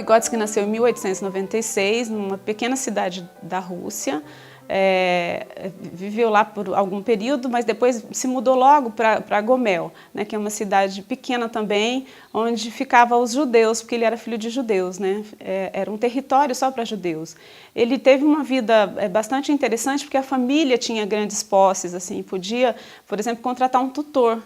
Vygotsky nasceu em 1896, numa pequena cidade da Rússia. Viveu lá por algum período, mas depois se mudou logo para Gomel, né, que é uma cidade pequena também, onde ficavam os judeus, porque ele era filho de judeus, né, era um território só para judeus. Ele teve uma vida bastante interessante, porque a família tinha grandes posses, assim, podia, por exemplo, contratar um tutor.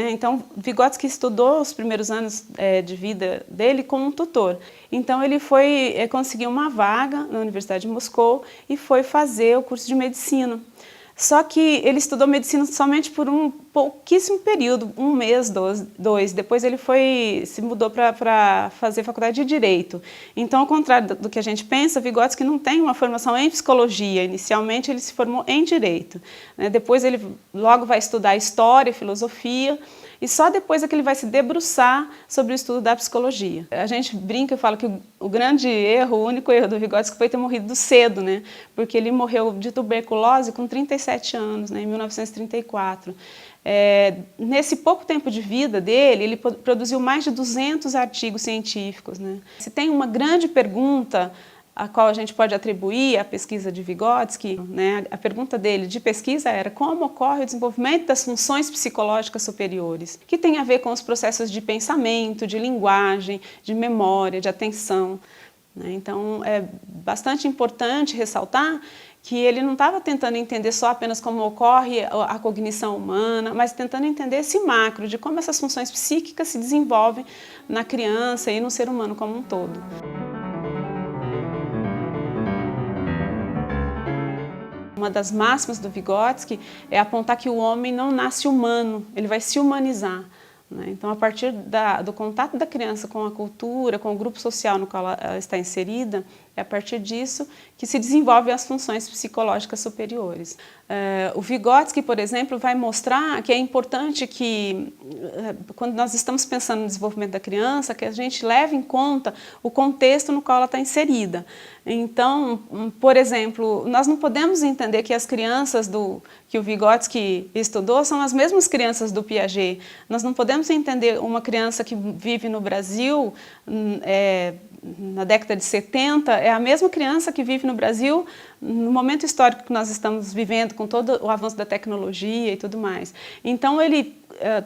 Então, Vygotsky estudou os primeiros anos de vida dele com um tutor. Então, ele conseguiu uma vaga na Universidade de Moscou e foi fazer o curso de medicina. Só que ele estudou medicina somente por um pouquíssimo período, um mês, dois. Depois ele se mudou para fazer faculdade de Direito. Então, ao contrário do que a gente pensa, Vygotsky não tem uma formação em psicologia. Inicialmente, ele se formou em Direito. Depois, ele logo vai estudar História, Filosofia, e só depois é que ele vai se debruçar sobre o estudo da psicologia. A gente brinca e fala que o grande erro, o único erro do Vygotsky foi ter morrido cedo, né? Porque ele morreu de tuberculose com 37 anos, né? Em 1934. Nesse pouco tempo de vida dele, ele produziu mais de 200 artigos científicos, né? Se tem uma grande pergunta a qual a gente pode atribuir à pesquisa de Vygotsky, né? A pergunta dele de pesquisa era como ocorre o desenvolvimento das funções psicológicas superiores, que tem a ver com os processos de pensamento, de linguagem, de memória, de atenção. Então, é bastante importante ressaltar que ele não estava tentando entender só apenas como ocorre a cognição humana, mas tentando entender esse macro de como essas funções psíquicas se desenvolvem na criança e no ser humano como um todo. Uma das máximas do Vygotsky é apontar que o homem não nasce humano, ele vai se humanizar. Então, a partir do contato da criança com a cultura, com o grupo social no qual ela está inserida, é a partir disso que se desenvolvem as funções psicológicas superiores. O Vygotsky, por exemplo, vai mostrar que é importante que, quando nós estamos pensando no desenvolvimento da criança, que a gente leve em conta o contexto no qual ela está inserida. Então, por exemplo, nós não podemos entender que as crianças que o Vygotsky estudou são as mesmas crianças do Piaget. Nós não podemos entender uma criança que vive no Brasil na década de 70, é a mesma criança que vive no Brasil no momento histórico que nós estamos vivendo, com todo o avanço da tecnologia e tudo mais. Então, ele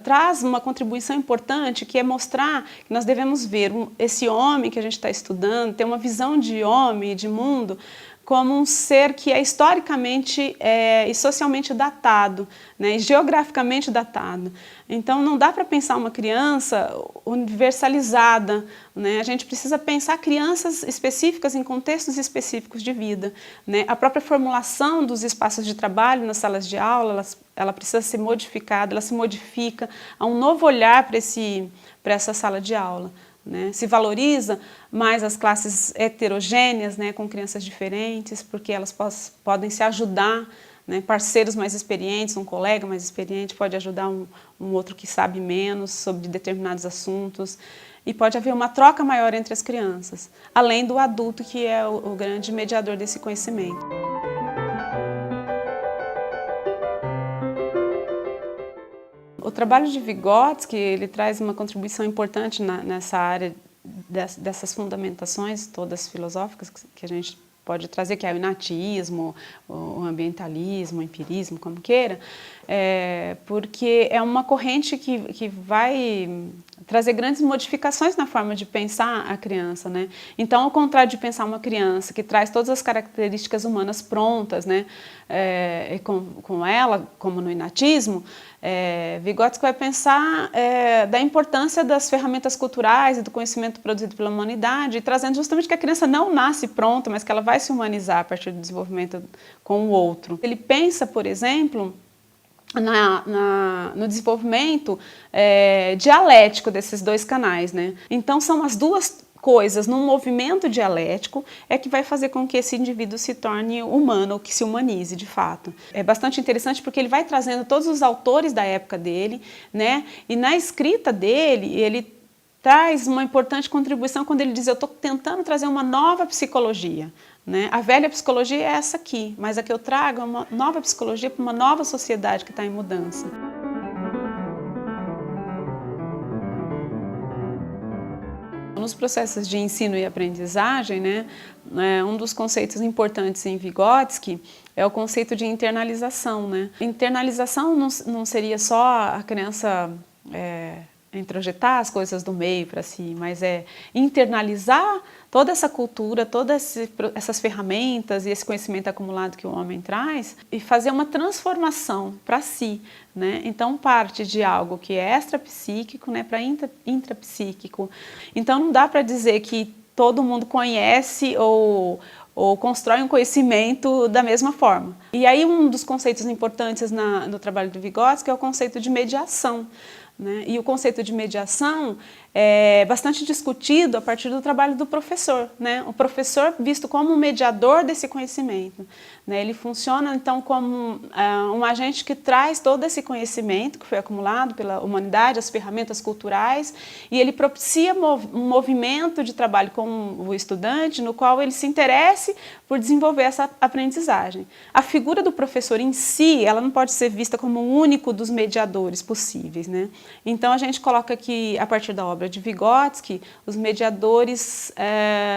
traz uma contribuição importante, que é mostrar que nós devemos ver esse homem que a gente está estudando, ter uma visão de homem e de mundo, como um ser que é historicamente e socialmente datado, né, e geograficamente datado. Então, não dá para pensar uma criança universalizada, né? A gente precisa pensar crianças específicas em contextos específicos de vida, né? A própria formulação dos espaços de trabalho nas salas de aula, ela precisa ser modificada, ela se modifica, há um novo olhar para essa sala de aula. Se valoriza mais as classes heterogêneas, né, com crianças diferentes, porque elas podem se ajudar, né, parceiros mais experientes, um colega mais experiente pode ajudar um outro que sabe menos sobre determinados assuntos, e pode haver uma troca maior entre as crianças, além do adulto, que é o grande mediador desse conhecimento. O trabalho de Vygotsky, ele traz uma contribuição importante nessa área dessas fundamentações todas filosóficas que a gente pode trazer, que é o inatismo, o ambientalismo, o empirismo, como queira, porque é uma corrente que vai trazer grandes modificações na forma de pensar a criança, né? Então, ao contrário de pensar uma criança que traz todas as características humanas prontas, né, com ela, como no inatismo, Vygotsky vai pensar da importância das ferramentas culturais e do conhecimento produzido pela humanidade, trazendo justamente que a criança não nasce pronta, mas que ela vai se humanizar a partir do desenvolvimento com o outro. Ele pensa, por exemplo, no desenvolvimento dialético desses dois canais, né? Então, são as duas coisas num movimento dialético que vai fazer com que esse indivíduo se torne humano, ou que se humanize de fato. É bastante interessante porque ele vai trazendo todos os autores da época dele, né? E na escrita dele, ele traz uma importante contribuição quando ele diz: eu estou tentando trazer uma nova psicologia. A velha psicologia é essa aqui, mas a que eu trago é uma nova psicologia para uma nova sociedade que está em mudança. No nos processos de ensino e aprendizagem, né, um dos conceitos importantes em Vygotsky é o conceito de internalização, né? Internalização não seria só a criança introjetar as coisas do meio para si, mas é internalizar toda essa cultura, todas essas ferramentas e esse conhecimento acumulado que o homem traz e fazer uma transformação para si, né? Então parte de algo que é extrapsíquico, né, para intrapsíquico. Então não dá para dizer que todo mundo conhece ou constrói um conhecimento da mesma forma. E aí um dos conceitos importantes no trabalho do Vygotsky é o conceito de mediação, né? E o conceito de mediação é bastante discutido a partir do trabalho do professor, né? O professor visto como um mediador desse conhecimento, né? Ele funciona então como um agente que traz todo esse conhecimento que foi acumulado pela humanidade, as ferramentas culturais, e ele propicia um movimento de trabalho com o estudante no qual ele se interesse por desenvolver essa aprendizagem. A figura do professor em si, ela não pode ser vista como o único dos mediadores possíveis, né? Então a gente coloca aqui, a partir da obra de Vygotsky, os mediadores,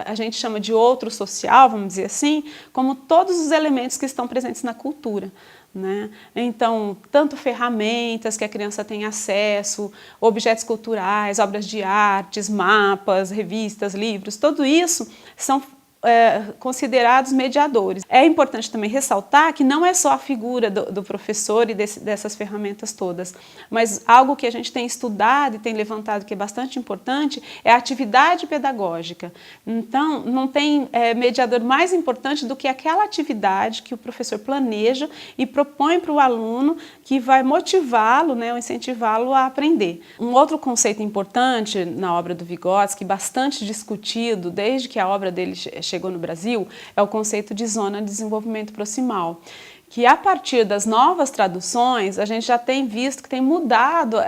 a gente chama de outro social, vamos dizer assim, como todos os elementos que estão presentes na cultura, né? Então, tanto ferramentas que a criança tem acesso, objetos culturais, obras de artes, mapas, revistas, livros, tudo isso são considerados mediadores. É importante também ressaltar que não é só a figura do professor e dessas ferramentas todas, mas algo que a gente tem estudado e tem levantado que é bastante importante é a atividade pedagógica. Então, não tem mediador mais importante do que aquela atividade que o professor planeja e propõe para o aluno, que vai motivá-lo, né, ou incentivá-lo a aprender. Um outro conceito importante na obra do Vygotsky, bastante discutido desde que a obra dele chegou no Brasil, é o conceito de zona de desenvolvimento proximal, que a partir das novas traduções a gente já tem visto que tem mudado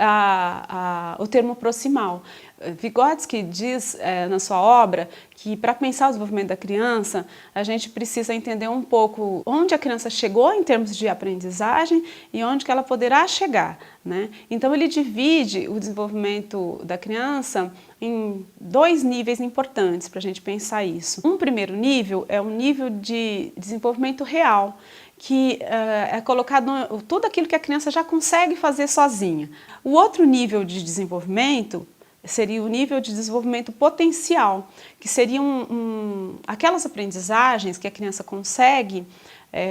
o termo proximal. Vygotsky diz na sua obra que para pensar o desenvolvimento da criança a gente precisa entender um pouco onde a criança chegou em termos de aprendizagem e onde que ela poderá chegar, né? Então ele divide o desenvolvimento da criança em dois níveis importantes para a gente pensar isso. Um primeiro nível é um nível de desenvolvimento real, que é colocado tudo aquilo que a criança já consegue fazer sozinha. O outro nível de desenvolvimento seria o nível de desenvolvimento potencial, que seriam aquelas aprendizagens que a criança consegue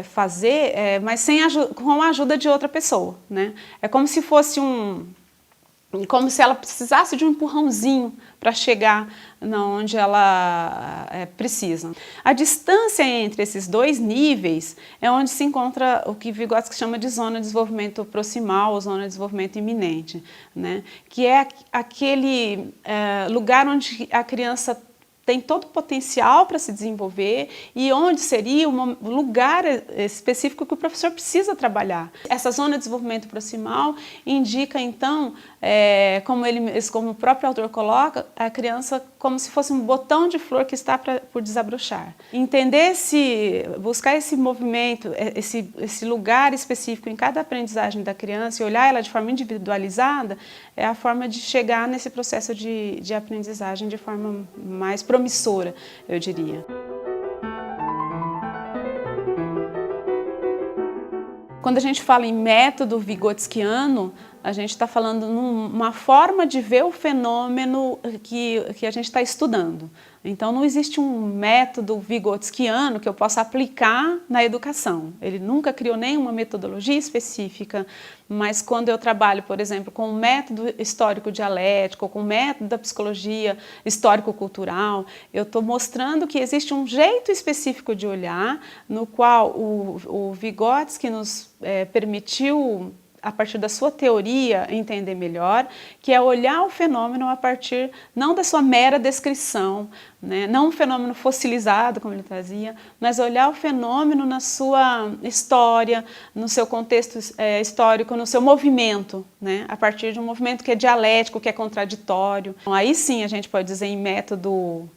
fazer, mas com a ajuda de outra pessoa, né? É como se fosse como se ela precisasse de um empurrãozinho para chegar onde ela precisa. A distância entre esses dois níveis é onde se encontra o que Vygotsky chama de zona de desenvolvimento proximal ou zona de desenvolvimento iminente, né? Que é aquele lugar onde a criança tem todo o potencial para se desenvolver e onde seria um lugar específico que o professor precisa trabalhar. Essa zona de desenvolvimento proximal indica, então, como o próprio autor coloca, a criança como se fosse um botão de flor que está por desabrochar. Entender buscar esse movimento, esse lugar específico em cada aprendizagem da criança e olhar ela de forma individualizada é a forma de chegar nesse processo de aprendizagem de forma mais promissora, eu diria. Quando a gente fala em método vygotskiano, a gente está falando numa forma de ver o fenômeno que a gente está estudando. Então não existe um método vygotskiano que eu possa aplicar na educação. Ele nunca criou nenhuma metodologia específica, mas quando eu trabalho, por exemplo, com o método histórico-dialético, com o método da psicologia histórico-cultural, eu estou mostrando que existe um jeito específico de olhar, no qual o Vygotsky nos permitiu, a partir da sua teoria, entender melhor, que é olhar o fenômeno a partir não da sua mera descrição, né? Não um fenômeno fossilizado, como ele trazia, mas olhar o fenômeno na sua história, no seu contexto histórico, no seu movimento, né? A partir de um movimento que é dialético, que é contraditório. Então, aí sim a gente pode dizer em método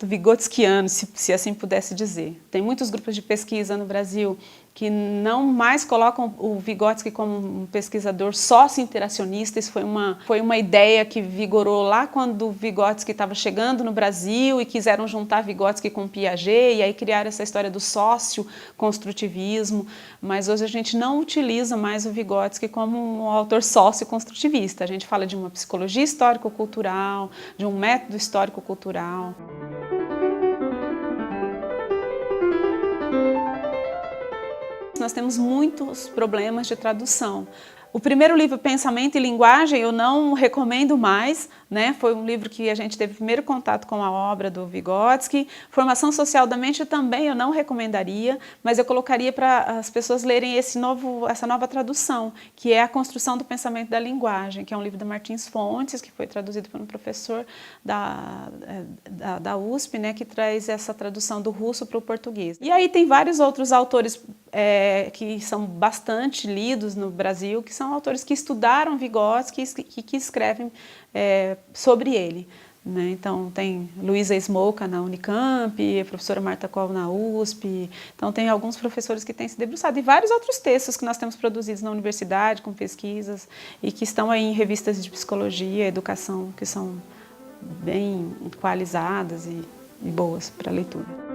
vygotskiano, se assim pudesse dizer. Tem muitos grupos de pesquisa no Brasil que não mais colocam o Vygotsky como um pesquisador socio-interacionista. Isso foi uma ideia que vigorou lá quando o Vygotsky estava chegando no Brasil e quiseram juntar Vygotsky com Piaget, e aí criaram essa história do sócio-construtivismo, mas hoje a gente não utiliza mais o Vygotsky como um autor socio-construtivista. A gente fala de uma psicologia histórico-cultural, de um método histórico-cultural. Nós temos muitos problemas de tradução. O primeiro livro, Pensamento e Linguagem, eu não recomendo mais, né? Foi um livro que a gente teve primeiro contato com a obra do Vygotsky. Formação Social da Mente também eu não recomendaria, mas eu colocaria para as pessoas lerem essa nova tradução, que é A Construção do Pensamento e da Linguagem, que é um livro da Martins Fontes, que foi traduzido por um professor da USP, né, que traz essa tradução do russo para o português. E aí tem vários outros autores que são bastante lidos no Brasil, que são autores que estudaram Vygotsky e que escrevem sobre ele, né? Então tem Luísa Smolka na Unicamp, a professora Marta Kohl na USP, então tem alguns professores que têm se debruçado, e vários outros textos que nós temos produzidos na universidade, com pesquisas, e que estão aí em revistas de psicologia, educação, que são bem equalizadas e boas para leitura.